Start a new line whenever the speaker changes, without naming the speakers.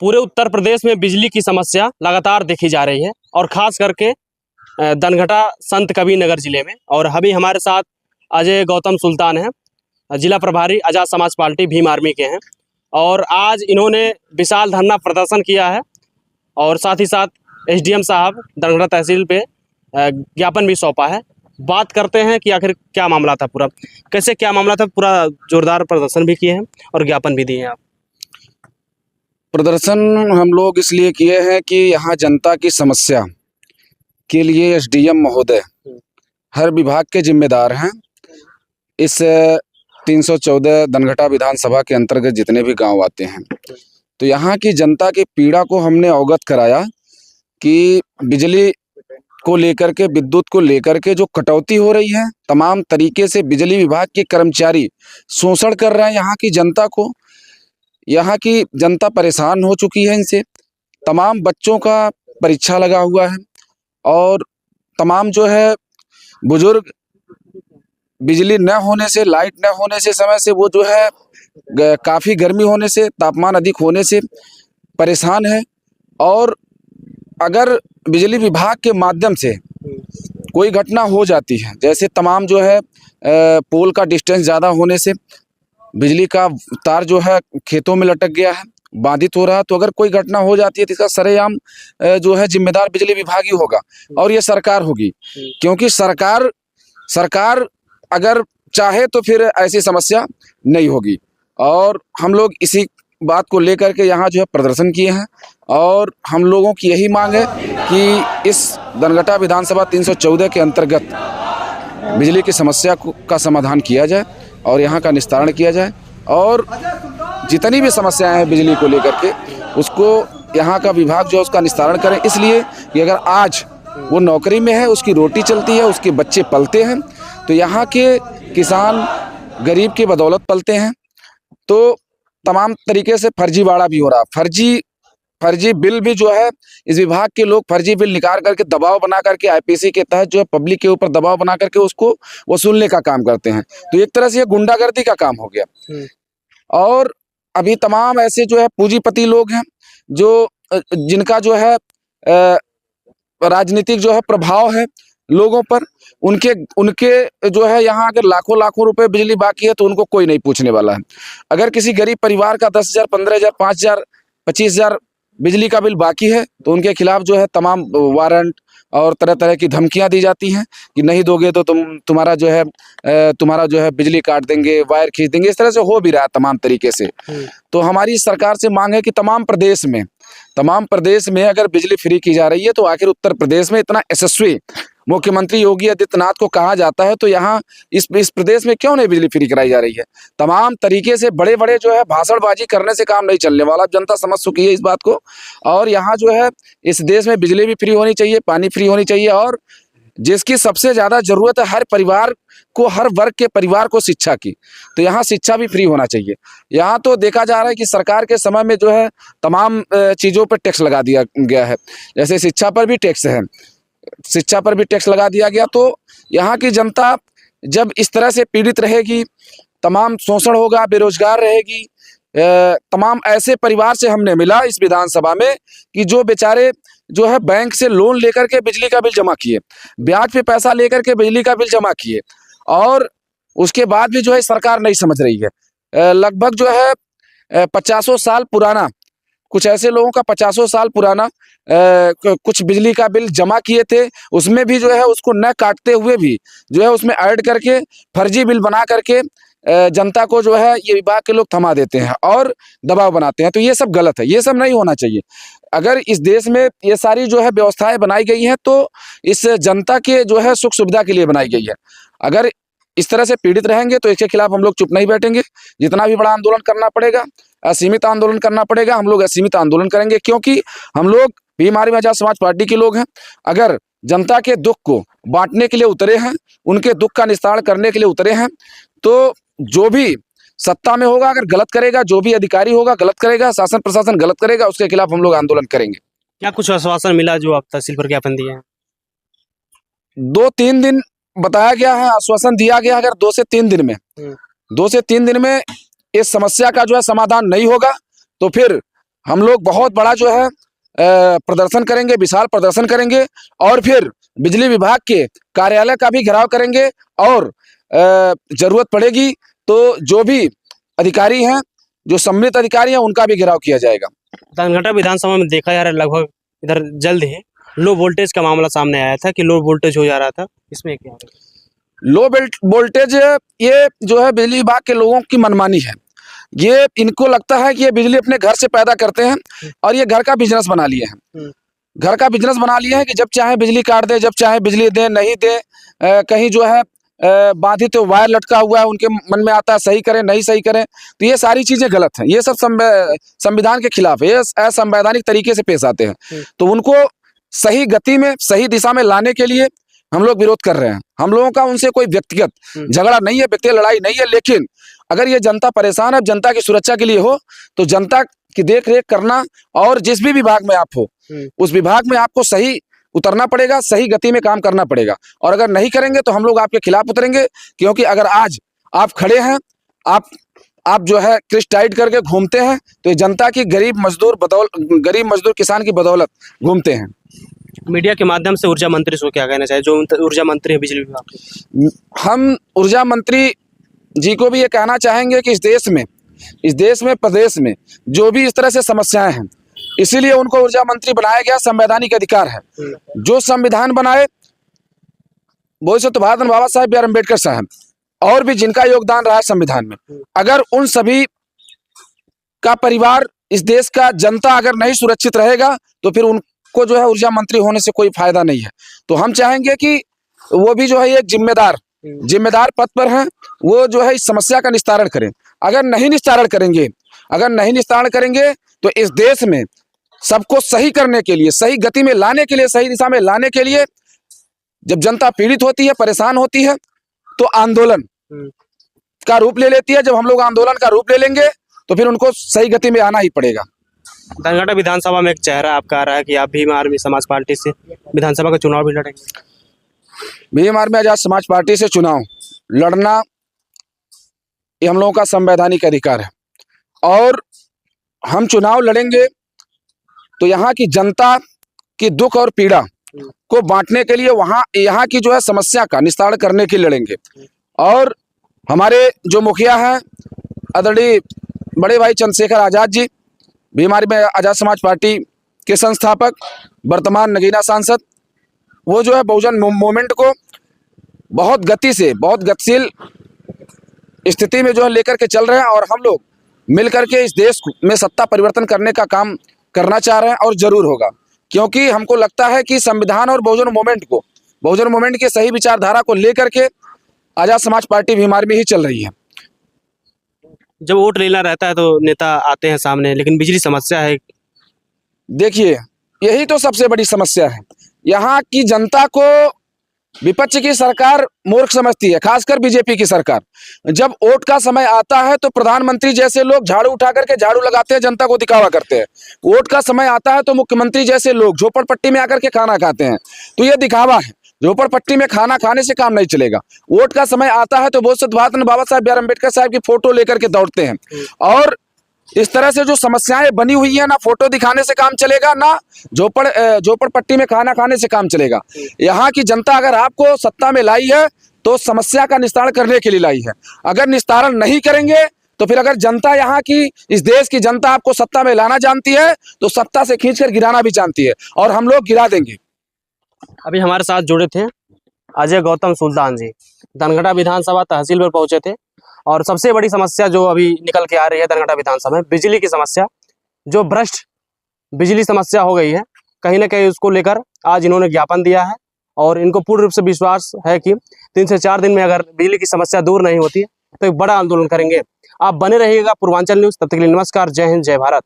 पूरे उत्तर प्रदेश में बिजली की समस्या लगातार देखी जा रही है और ख़ास करके दनघटा संत कबीर नगर ज़िले में। और अभी हमारे साथ अजय गौतम सुल्तान हैं, जिला प्रभारी आज़ाद समाज पार्टी भीम आर्मी के हैं। और आज इन्होंने विशाल धरना प्रदर्शन किया है और साथ ही साथ एसडीएम साहब दनघटा तहसील पे ज्ञापन भी सौंपा है। बात करते हैं कि आखिर क्या मामला था, पूरा कैसे क्या मामला था। पूरा जोरदार प्रदर्शन भी किए हैं और ज्ञापन भी दिए हैं आप।
प्रदर्शन हम लोग इसलिए किए हैं कि यहाँ जनता की समस्या के लिए एसडीएम महोदय हर विभाग के जिम्मेदार हैं। इस 314 दनघटा विधानसभा के अंतर्गत जितने भी गांव आते हैं, तो यहाँ की जनता की पीड़ा को हमने अवगत कराया कि बिजली को लेकर के, विद्युत को लेकर के जो कटौती हो रही है, तमाम तरीके से बिजली विभाग के कर्मचारी शोषण कर रहे हैं यहाँ की जनता को। यहाँ की जनता परेशान हो चुकी है इनसे। तमाम बच्चों का परीक्षा लगा हुआ है और तमाम जो है बुजुर्ग बिजली न होने से, लाइट न होने से, समय से वो जो है काफ़ी गर्मी होने से, तापमान अधिक होने से परेशान है। और अगर बिजली विभाग के माध्यम से कोई घटना हो जाती है, जैसे तमाम जो है पोल का डिस्टेंस ज़्यादा होने से बिजली का तार जो है खेतों में लटक गया है, बाधित हो रहा है, तो अगर कोई घटना हो जाती है तो इसका सरेआम जो है जिम्मेदार बिजली विभाग ही होगा और ये सरकार होगी। क्योंकि सरकार अगर चाहे तो फिर ऐसी समस्या नहीं होगी। और हम लोग इसी बात को लेकर के यहाँ जो है प्रदर्शन किए हैं और हम लोगों की यही मांग है कि इस दनघटा विधानसभा 314 के अंतर्गत बिजली की समस्या का समाधान किया जाए और यहाँ का निस्तारण किया जाए। और जितनी भी समस्याएं हैं बिजली को लेकर के, उसको यहाँ का विभाग जो है उसका निस्तारण करें। इसलिए कि अगर आज वो नौकरी में है, उसकी रोटी चलती है, उसके बच्चे पलते हैं, तो यहाँ के किसान गरीब की बदौलत पलते हैं। तो तमाम तरीके से फर्जीवाड़ा भी हो रहा, फर्जी बिल भी जो है इस विभाग के लोग फर्जी बिल निकाल करके दबाव बना करके आईपीसी के तहत जो है पब्लिक के ऊपर दबाव बना करके उसको वसूलने का काम करते हैं। तो एक तरह से ये गुंडागर्दी का काम हो गया। और अभी तमाम ऐसे जो है पूंजीपति लोग हैं जो जिनका जो है राजनीतिक जो है प्रभाव है लोगों पर, उनके जो है यहाँ अगर लाखों लाखों रुपए बिजली बाकी है तो उनको कोई नहीं पूछने वाला है। अगर किसी गरीब परिवार का 10,000, 15,000, 5,000, 25,000 बिजली का बिल बाकी है तो उनके खिलाफ जो है तमाम वारंट और तरह तरह की धमकियां दी जाती हैं कि नहीं दोगे तो तुम्हारा जो है बिजली काट देंगे, वायर खींच देंगे। इस तरह से हो भी रहा है तमाम तरीके से। तो हमारी सरकार से मांग है कि तमाम प्रदेश में अगर बिजली फ्री की जा रही है तो आखिर उत्तर प्रदेश में इतना यशस्वी मुख्यमंत्री योगी आदित्यनाथ को कहा जाता है, तो यहाँ इस प्रदेश में क्यों नहीं बिजली फ्री कराई जा रही है। तमाम तरीके से बड़े बड़े जो है भाषणबाजी करने से काम नहीं चलने वाला। जनता समझ चुकी है इस बात को। और यहाँ जो है इस देश में बिजली भी फ्री होनी चाहिए, पानी फ्री होनी चाहिए, और जिसकी सबसे ज़्यादा ज़रूरत है हर परिवार को, हर वर्ग के परिवार को शिक्षा की, तो यहाँ शिक्षा भी फ्री होना चाहिए। यहाँ तो देखा जा रहा है कि सरकार के समय में जो है तमाम चीज़ों पर टैक्स लगा दिया गया है। जैसे शिक्षा पर भी टैक्स है, शिक्षा पर भी टैक्स लगा दिया गया। तो यहाँ की जनता जब इस तरह से पीड़ित रहेगी, तमाम शोषण होगा, बेरोजगार रहेगी। तमाम ऐसे परिवार से हमने मिला इस विधानसभा में कि जो बेचारे जो है बैंक से लोन लेकर के बिजली का बिल जमा किए, ब्याज पे पैसा लेकर के बिजली का बिल जमा किए, और उसके बाद भी जो है सरकार नहीं समझ रही है। लगभग जो है 50 साल पुराना, कुछ ऐसे लोगों का 50 साल पुराना कुछ बिजली का बिल जमा किए थे, उसमें भी जो है उसको न काटते हुए भी जो है उसमें ऐड करके फर्जी बिल बना करके जनता को जो है ये विभाग के लोग थमा देते हैं और दबाव बनाते हैं। तो ये सब गलत है, ये सब नहीं होना चाहिए। अगर इस देश में ये सारी जो है व्यवस्थाएं बनाई गई हैं तो इस जनता के जो है सुख सुविधा के लिए बनाई गई है। अगर इस तरह से पीड़ित रहेंगे तो इसके खिलाफ हम लोग चुप नहीं बैठेंगे। जितना भी बड़ा आंदोलन करना पड़ेगा, असीमित आंदोलन करना पड़ेगा, हम लोग असीमित आंदोलन करेंगे। क्योंकि हम लोग भीम आर्मी आज़ाद समाज पार्टी के लोग हैं। अगर जनता के दुख को बांटने के लिए उतरे हैं, उनके दुख का निस्तारण करने के लिए उतरे हैं, तो जो भी सत्ता में होगा अगर गलत करेगा, जो भी अधिकारी होगा गलत करेगा, शासन प्रशासन गलत करेगा, उसके खिलाफ हम लोग आंदोलन करेंगे।
क्या कुछ आश्वासन मिला जो आप तहसील पर ज्ञापन दिए हैं?
2-3 दिन बताया गया है, आश्वासन दिया गया। अगर 2 से 3 दिन में इस समस्या का जो है समाधान नहीं होगा तो फिर हम लोग बहुत बड़ा जो है प्रदर्शन करेंगे, विशाल प्रदर्शन करेंगे और फिर बिजली विभाग के कार्यालय का भी घेराव करेंगे और जरूरत पड़ेगी तो जो भी अधिकारी हैं, जो सम्मिलित अधिकारी हैं, उनका भी घेराव किया जाएगा।
धनघटा विधानसभा में देखा जा रहा है लगभग इधर जल्द ही लो वोल्टेज का मामला सामने आया था कि लो वोल्टेज हो जा रहा था, इसमें क्या है?
लो वोल्टेज ये जो है बिजली विभाग के लोगों की मनमानी है। ये इनको लगता है कि ये बिजली अपने घर से पैदा करते हैं और ये घर का बिजनेस बना लिए हैं। घर का बिजनेस बना लिए हैं कि जब चाहे बिजली काट दे, जब चाहे बिजली दे, नहीं दे, कहीं जो है बाधित तो वायर लटका हुआ है, उनके मन में आता है सही करें नहीं सही करें। तो ये सारी चीजें गलत हैं, ये सब संविधान के खिलाफ है, ये असंवैधानिक तरीके से पेश आते हैं। तो उनको सही गति में, सही दिशा में लाने के लिए हम लोग विरोध कर रहे हैं। हम लोगों का उनसे कोई व्यक्तिगत झगड़ा नहीं है, व्यक्तिगत लड़ाई नहीं है, लेकिन अगर ये जनता परेशान है, जनता की सुरक्षा के लिए हो, तो जनता की देख रेख करना और जिस भी विभाग में आप हो उस विभाग में आपको सही उतरना पड़ेगा, सही गति में काम करना पड़ेगा। और अगर नहीं करेंगे तो हम लोग आपके खिलाफ उतरेंगे, क्योंकि अगर आज आप खड़े हैं, आप जो है क्रिश टाइट करके घूमते हैं, तो ये जनता की गरीब मजदूर किसान की बदौलत घूमते हैं।
मीडिया के माध्यम से ऊर्जा मंत्री से क्या कहना चाहिए, जो ऊर्जा मंत्री है बिजली विभाग के?
हम ऊर्जा मंत्री जी को भी ये कहना चाहेंगे कि इस देश में प्रदेश में जो भी इस तरह से समस्याएं हैं, इसीलिए उनको ऊर्जा मंत्री बनाया गया, संवैधानिक अधिकार है। जो संविधान बनाए वो तो भारत बाबा साहेब बी आर अम्बेडकर साहब और भी जिनका योगदान रहा है संविधान में, अगर उन सभी का परिवार, इस देश का जनता अगर नहीं सुरक्षित रहेगा तो फिर उनको जो है ऊर्जा मंत्री होने से कोई फायदा नहीं है। तो हम चाहेंगे कि वो भी जो है एक जिम्मेदार पद पर हैं, वो जो है इस समस्या का निस्तारण करें। अगर नहीं निस्तारण करेंगे तो इस देश में सबको सही करने के लिए, सही गति में लाने के लिए, सही दिशा में लाने के लिए, जब जनता पीड़ित होती है, परेशान होती है, तो आंदोलन का रूप ले लेती है। जब हम लोग आंदोलन का रूप ले लेंगे तो फिर उनको सही गति में आना ही पड़ेगा।
धनघटा विधानसभा में एक चेहरा आपका आ रहा है कि आप भीम आर्मी समाज पार्टी से विधानसभा का चुनाव भी लड़ेंगे।
भीम आर्मी आजाद समाज पार्टी से चुनाव लड़ना ये हम लोगों का संवैधानिक अधिकार है और हम चुनाव लड़ेंगे तो यहाँ की जनता की दुख और पीड़ा को बांटने के लिए, यहाँ की जो है समस्या का निस्तारण करने के लिए लड़ेंगे। और हमारे जो मुखिया हैं आदरणीय बड़े भाई चंद्रशेखर आजाद जी, भीम आर्मी आजाद समाज पार्टी के संस्थापक, वर्तमान नगीना सांसद, वो जो है बहुजन मूवमेंट को बहुत गति से, बहुत गतिशील स्थिति में जो है लेकर के चल रहे हैं और हम लोग मिलकर के इस देश में सत्ता परिवर्तन करने का काम करना चाह रहे हैं और जरूर होगा, क्योंकि हमको लगता है कि संविधान और बहुजन मूवमेंट की सही विचारधारा को लेकर के आजाद समाज पार्टी भीम आर्मी ही चल रही है।
जब वोट लेना रहता है तो नेता आते हैं सामने, लेकिन बिजली समस्या है।
देखिए, यही तो सबसे बड़ी समस्या है। यहाँ की जनता को विपक्ष की सरकार मूर्ख समझती है, खासकर बीजेपी की सरकार। जब वोट का समय आता है तो प्रधानमंत्री जैसे लोग झाड़ू उठा करके झाड़ू लगाते हैं, जनता को दिखावा करते हैं। वोट का समय आता है तो मुख्यमंत्री जैसे लोग झोपड़पट्टी में आकर के खाना खाते हैं, तो ये दिखावा है। झोपड़पट्टी में खाना खाने से काम नहीं चलेगा। वोट का समय आता है तो भारत बाबा साहेब बी आर अम्बेडकर साहब की फोटो लेकर के दौड़ते हैं और इस तरह से जो समस्याएं बनी हुई है, ना फोटो दिखाने से काम चलेगा, ना झोपड़पट्टी में खाना खाने से काम चलेगा। यहाँ की जनता अगर आपको सत्ता में लाई है तो समस्या का निस्तारण करने के लिए लाई है। अगर निस्तारण नहीं करेंगे तो फिर अगर जनता, यहाँ की इस देश की जनता आपको सत्ता में लाना जानती है तो सत्ता से खींचकर गिराना भी जानती है और हम लोग गिरा देंगे।
अभी हमारे साथ जुड़े थे अजय गौतम सुल्तान जी, धनघटा विधानसभा तहसील पर पहुंचे थे और सबसे बड़ी समस्या जो अभी निकल के आ रही है धनघटा विधानसभा में, बिजली की समस्या, जो भ्रष्ट बिजली समस्या हो गई है, कहीं ना कहीं उसको लेकर आज इन्होंने ज्ञापन दिया है और इनको पूर्ण रूप से विश्वास है कि 3 से 4 दिन में अगर बिजली की समस्या दूर नहीं होती है तो एक बड़ा आंदोलन करेंगे। आप बने रहिएगा पूर्वांचल न्यूज़। तब तक के लिए नमस्कार, जय हिंद, जय भारत।